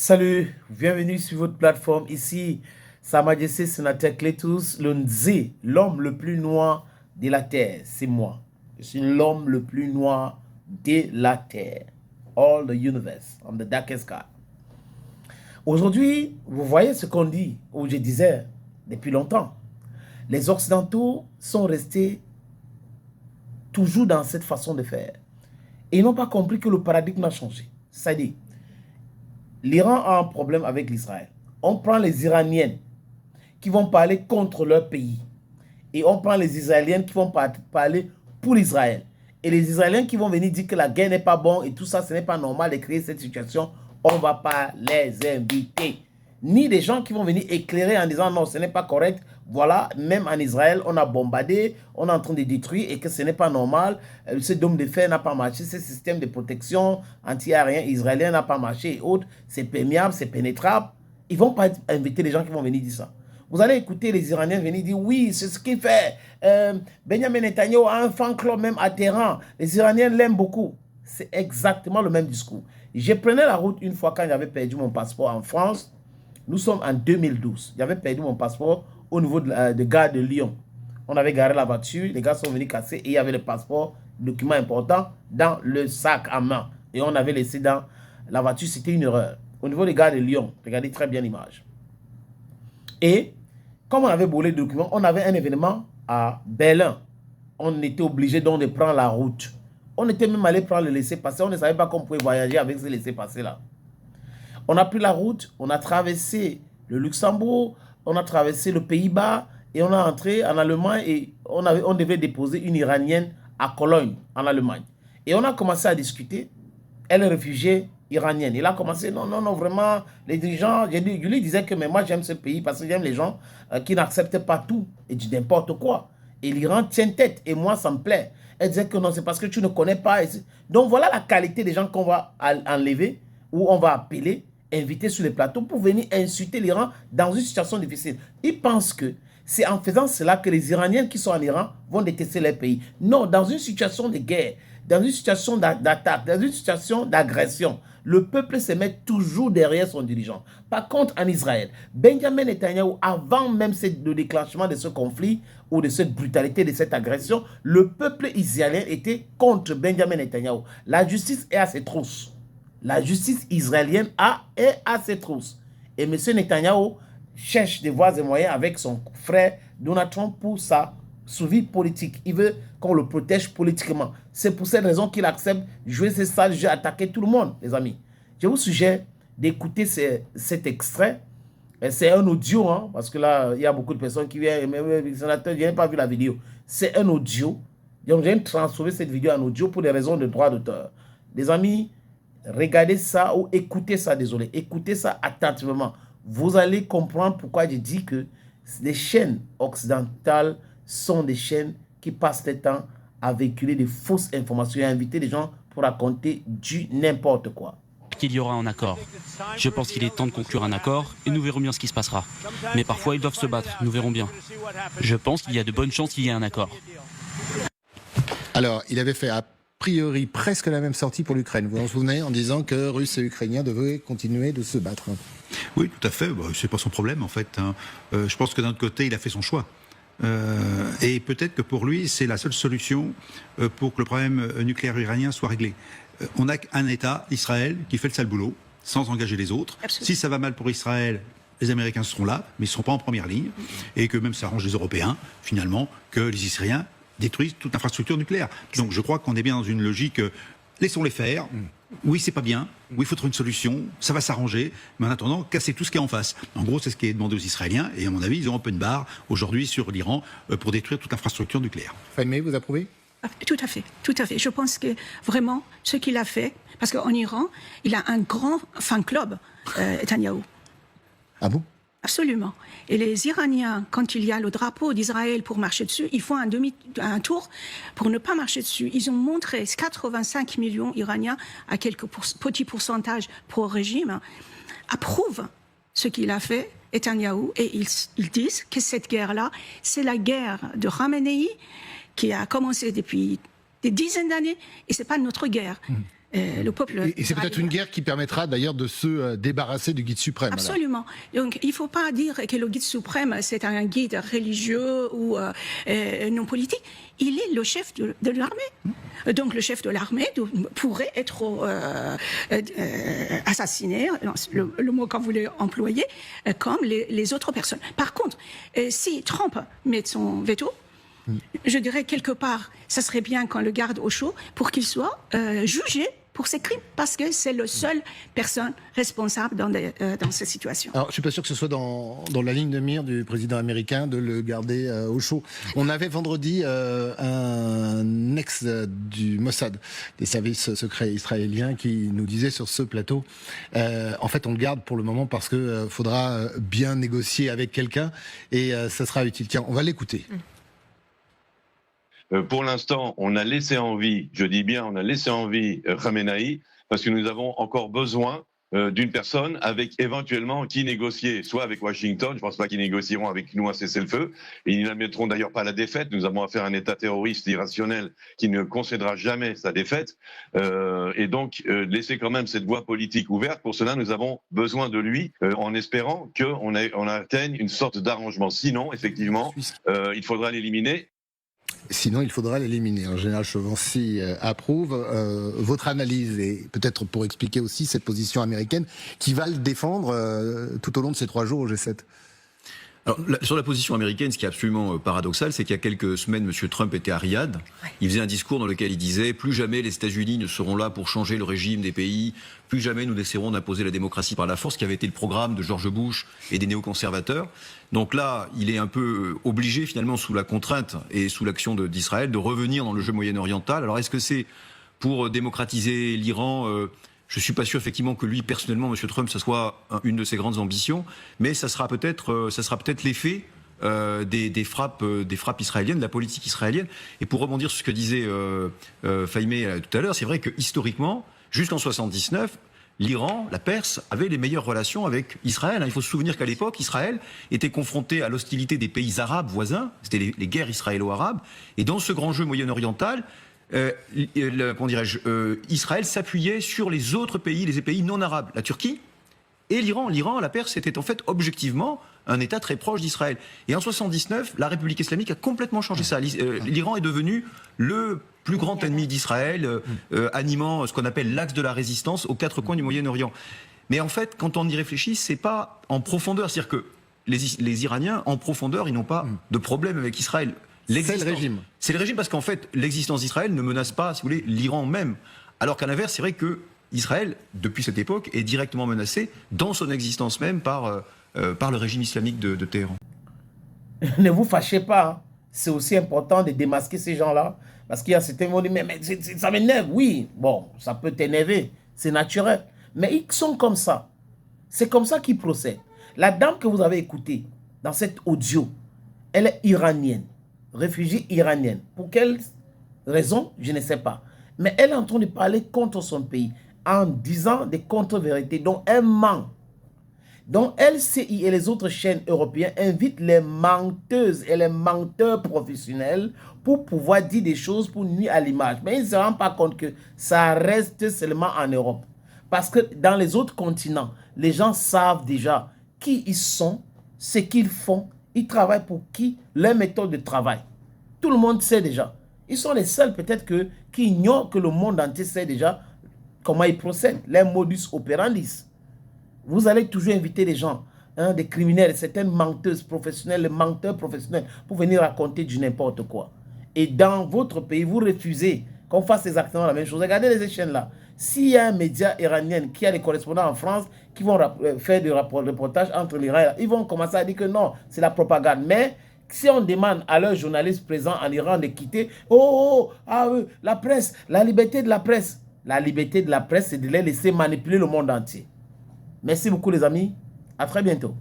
Salut, bienvenue sur votre plateforme. Ici, Sa Majesté Sénateur Cletus, le Nzé, l'homme le plus noir de la terre. C'est moi. Je suis l'homme le plus noir de la terre. All the universe, on the darkest sky. Aujourd'hui, vous voyez ce qu'on dit, ou je disais depuis longtemps. Les Occidentaux sont restés toujours dans cette façon de faire. Et ils n'ont pas compris que le paradigme a changé. C'est-à-dire, l'Iran a un problème avec l'Israël. On prend les Iraniennes qui vont parler contre leur pays. Et on prend les Israéliennes qui vont parler pour Israël. Et les Israéliens qui vont venir dire que la guerre n'est pas bonne et tout ça, ce n'est pas normal de créer cette situation. On ne va pas les inviter. Ni des gens qui vont venir éclairer en disant non, ce n'est pas correct. Voilà, même en Israël, on a bombardé, on est en train de détruire et que ce n'est pas normal. Ce dôme de fer n'a pas marché, ce système de protection anti-aérien israélien n'a pas marché et autres. C'est perméable, c'est pénétrable. Ils ne vont pas inviter les gens qui vont venir dire ça. Vous allez écouter les Iraniens venir dire oui, c'est ce qu'il fait. Benjamin Netanyahu a un fan club même à Téhéran. Les Iraniens l'aiment beaucoup. C'est exactement le même discours. Je prenais la route une fois quand j'avais perdu mon passeport en France. Nous sommes en 2012. J'avais perdu mon passeport au niveau de gare de Lyon. On avait garé la voiture, les gars sont venus casser et il y avait le passeport, document important, dans le sac à main. Et on avait laissé dans la voiture, c'était une erreur. Au niveau des gares de Lyon, regardez très bien l'image. Et comme on avait volé le document, on avait un événement à Berlin. On était obligé donc de prendre la route. On était même allé prendre le laissez-passer. On ne savait pas qu'on pouvait voyager avec ce laissez-passer-là. On a pris la route, on a traversé le Luxembourg, on a traversé le Pays-Bas et on est entré en Allemagne et on devait déposer une Iranienne à Cologne, en Allemagne. Et on a commencé à discuter. Elle est réfugiée iranienne. Il a commencé, non, vraiment, les dirigeants, je lui disais que mais moi j'aime ce pays parce que j'aime les gens qui n'acceptent pas tout et du n'importe quoi. Et l'Iran tient tête et moi ça me plaît. Elle disait que non, c'est parce que tu ne connais pas. Donc voilà la qualité des gens qu'on va enlever ou on va appeler, inviter sur les plateaux pour venir insulter l'Iran dans une situation difficile. Ils pensent que c'est en faisant cela que les Iraniens qui sont en Iran vont détester leur pays. Non, dans une situation de guerre, dans une situation d'attaque, dans une situation d'agression, le peuple se met toujours derrière son dirigeant. Par contre, en Israël, Benjamin Netanyahu, avant même le déclenchement de ce conflit ou de cette brutalité, de cette agression, le peuple israélien était contre Benjamin Netanyahu. La justice est à ses trousses. La justice israélienne est à ses trousses. Et M. Netanyahu cherche des voies et moyens avec son frère Donald Trump pour sa survie politique. Il veut qu'on le protège politiquement. C'est pour cette raison qu'il accepte de jouer ces sales jeux, attaquer tout le monde, les amis. Je vous suggère d'écouter cet extrait. C'est un audio, hein, parce que là, il y a beaucoup de personnes qui viennent. Mais sénateur, je n'ai pas vu la vidéo. C'est un audio. J'ai transformé cette vidéo en audio pour des raisons de droit d'auteur. Les amis, regardez ça ou écoutez ça, désolé. Écoutez ça attentivement. Vous allez comprendre pourquoi je dis que les chaînes occidentales sont des chaînes qui passent le temps à véhiculer des fausses informations et à inviter les gens pour raconter du n'importe quoi. Qu'il y aura un accord. Je pense qu'il est temps de conclure un accord et nous verrons bien ce qui se passera. Mais parfois ils doivent se battre, nous verrons bien. Je pense qu'il y a de bonnes chances qu'il y ait un accord. Alors, il avait fait a priori presque la même sortie pour l'Ukraine. Vous vous en souvenez, en disant que Russes et Ukrainiens devaient continuer de se battre. Oui, tout à fait. Bah, c'est pas son problème, en fait. Je pense que d'un autre côté, il a fait son choix. Et peut-être que pour lui, c'est la seule solution pour que le problème nucléaire iranien soit réglé. On n'a qu'un État, Israël, qui fait le sale boulot, sans engager les autres. Absolument. Si ça va mal pour Israël, les Américains seront là, mais ils ne seront pas en première ligne. Et que même ça arrange les Européens, finalement, que les Israéliens détruisent toute infrastructure nucléaire. Donc je crois qu'on est bien dans une logique, laissons-les faire. Oui, c'est pas bien. Oui, il faut trouver une solution. Ça va s'arranger. Mais en attendant, casser tout ce qui est en face. En gros, c'est ce qui est demandé aux Israéliens. Et à mon avis, ils ont open bar aujourd'hui sur l'Iran pour détruire toute infrastructure nucléaire. Fahmie, vous approuvez ? Tout à fait, tout à fait. Je pense que vraiment, ce qu'il a fait, parce qu'en Iran, il a un grand fan club, Netanyahou. Ah bon ? Absolument. Et les Iraniens, quand il y a le drapeau d'Israël pour marcher dessus, ils font un tour pour ne pas marcher dessus. Ils ont montré 85 millions Iraniens, à quelques petits pourcentages pro-régime, approuvent ce qu'il a fait, Netanyahou, et ils disent que cette guerre-là, c'est la guerre de Khamenei, qui a commencé depuis des dizaines d'années, et c'est pas notre guerre. le peuple. Et c'est peut-être une guerre qui permettra d'ailleurs de se débarrasser du guide suprême. Absolument. Donc, il ne faut pas dire que le guide suprême, c'est un guide religieux ou non politique. Il est le chef de l'armée. Donc, le chef de l'armée pourrait être assassiné, le mot qu'on voulait employer, comme les autres personnes. Par contre, si Trump met son veto, je dirais quelque part, ça serait bien qu'on le garde au chaud pour qu'il soit jugé pour ses crimes, parce que c'est la seule personne responsable dans cette situation. Alors, je suis pas sûr que ce soit dans la ligne de mire du président américain de le garder au chaud. On avait vendredi un ex du Mossad, des services secrets israéliens, qui nous disait sur ce plateau, en fait, on le garde pour le moment parce que faudra bien négocier avec quelqu'un et ça sera utile. Tiens, on va l'écouter. Pour l'instant, on a laissé en vie, je dis bien, on a laissé en vie Khamenei, parce que nous avons encore besoin d'une personne avec éventuellement qui négocier, soit avec Washington, je ne pense pas qu'ils négocieront avec nous un cessez-le-feu, et ils n'admettront d'ailleurs pas la défaite, nous avons affaire à un État terroriste irrationnel qui ne concédera jamais sa défaite, et donc laisser quand même cette voie politique ouverte. Pour cela, nous avons besoin de lui, en espérant qu'on atteigne une sorte d'arrangement. Sinon, effectivement, il faudra l'éliminer. Sinon, il faudra l'éliminer. En général, Chauvency approuve votre analyse et peut-être pour expliquer aussi cette position américaine qui va le défendre tout au long de ces 3 jours au G7. Alors, sur la position américaine, ce qui est absolument paradoxal, c'est qu'il y a quelques semaines, M. Trump était à Riyad. Il faisait un discours dans lequel il disait « Plus jamais les États-Unis ne seront là pour changer le régime des pays, plus jamais nous essaierons d'imposer la démocratie par la force », qui avait été le programme de George Bush et des néoconservateurs. Donc là, il est un peu obligé, finalement, sous la contrainte et sous l'action d'Israël, de revenir dans le jeu moyen-oriental. Alors, est-ce que c'est pour démocratiser l'Iran je ne suis pas sûr effectivement que lui, personnellement, M. Trump, ça soit une de ses grandes ambitions, mais ça sera peut-être l'effet des frappes israéliennes, de la politique israélienne. Et pour rebondir sur ce que disait Fahimé tout à l'heure, c'est vrai que historiquement, jusqu'en 1979, l'Iran, la Perse, avait les meilleures relations avec Israël. Il faut se souvenir qu'à l'époque, Israël était confronté à l'hostilité des pays arabes voisins, c'était les guerres israélo-arabes, et dans ce grand jeu moyen-oriental, Israël s'appuyait sur les autres pays, les pays non arabes, la Turquie et l'Iran. L'Iran, la Perse, était en fait objectivement un État très proche d'Israël. Et en 1979, la République islamique a complètement changé ça. L'Iran est devenu le plus grand ennemi d'Israël, animant ce qu'on appelle l'axe de la résistance aux 4 coins du Moyen-Orient. Mais en fait, quand on y réfléchit, c'est pas en profondeur. C'est-à-dire que les Iraniens, en profondeur, ils n'ont pas de problème avec Israël. C'est le régime. C'est le régime parce qu'en fait, l'existence d'Israël ne menace pas, si vous voulez, l'Iran même. Alors qu'à l'inverse, c'est vrai que Israël, depuis cette époque, est directement menacé dans son existence même par le régime islamique de Téhéran. Ne vous fâchez pas. Hein. C'est aussi important de démasquer ces gens-là. Parce qu'il y a certains qui vont dire, mais ça m'énerve. Oui, bon, ça peut t'énerver. C'est naturel. Mais ils sont comme ça. C'est comme ça qu'ils procèdent. La dame que vous avez écoutée dans cet audio, elle est iranienne. Réfugiée iranienne. Pour quelle raison, je ne sais pas. Mais elle est en train de parler contre son pays en disant des contre-vérités dont elle ment. Donc LCI et les autres chaînes européennes invitent les menteuses et les menteurs professionnels pour pouvoir dire des choses pour nuire à l'image. Mais ils ne se rendent pas compte que ça reste seulement en Europe. Parce que dans les autres continents, les gens savent déjà qui ils sont, ce qu'ils font. Ils travaillent pour qui? Leur méthode de travail. Tout le monde sait déjà. Ils sont les seuls peut-être qui ignorent que le monde entier sait déjà comment ils procèdent. Les modus operandi. Vous allez toujours inviter des gens, des criminels, certaines menteuses professionnelles, les menteurs professionnels, pour venir raconter du n'importe quoi. Et dans votre pays, vous refusez qu'on fasse exactement la même chose. Regardez les chaînes là. S'il y a un média iranien qui a des correspondants en France qui vont faire des reportages entre l'Iran et ils vont commencer à dire que non, c'est la propagande. Mais si on demande à leurs journalistes présents en Iran de quitter, la presse, la liberté de la presse. La liberté de la presse, c'est de les laisser manipuler le monde entier. Merci beaucoup les amis. À très bientôt.